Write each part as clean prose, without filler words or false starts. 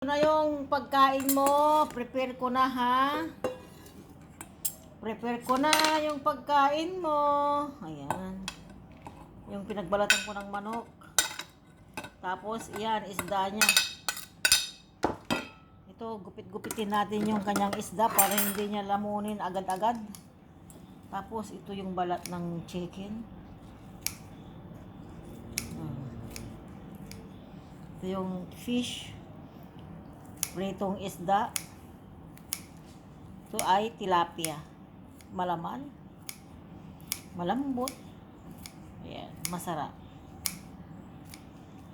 Ito na yung pagkain mo. Prepare ko na, ha. Prepare ko na yung pagkain mo. Ayan. Yung pinagbalatan ko ng manok. Tapos, iyan, isda niya. Ito, gupit-gupitin natin yung kanyang isda para hindi niya lamunin agad-agad. Tapos, ito yung balat ng chicken. Ito yung fish. Pritong isda. Ito ay tilapia. Malaman. Malambot. Ayan, masarap.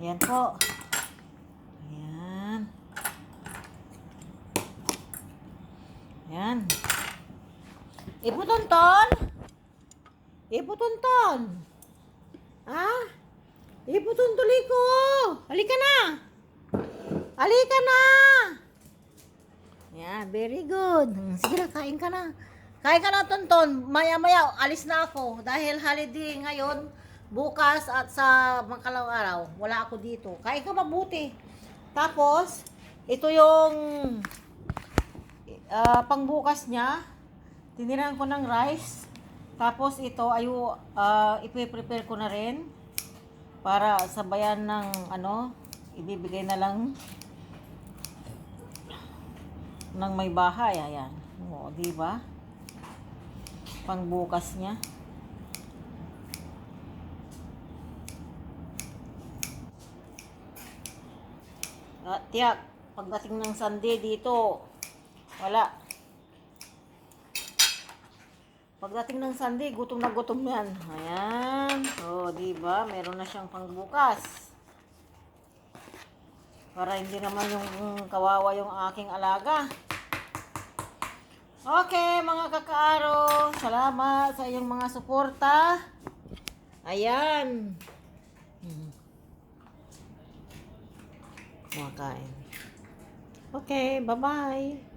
Ayan po. Ayan. Ayan. Iputonton. Iputonton. Ha? Iputuntuli ko. Halika na. Halika na. Ayan, very good. Sige na, kain ka na. Kain ka na, Tonton. Maya-maya, alis na ako. Dahil holiday ngayon, bukas at sa makalang araw, wala ako dito. Kain ka mabuti. Tapos, ito yung pangbukas niya. Tiniran ko ng rice. Tapos, ito ay ipiprepare ko na rin. Para sabayan ng ibibigay na lang ng may bahay. Ayan. O, diba? Pangbukas niya. At tiyak, pagdating ng Sunday dito, wala. Pagdating ng Sunday, gutom na gutom yan. Ayan. O, diba? Meron na siyang pangbukas. Para hindi naman yung kawawa yung aking alaga. Okay, mga kakaaro. Salamat sa iyong mga suporta. Ayan. Kumakain. Okay, bye-bye.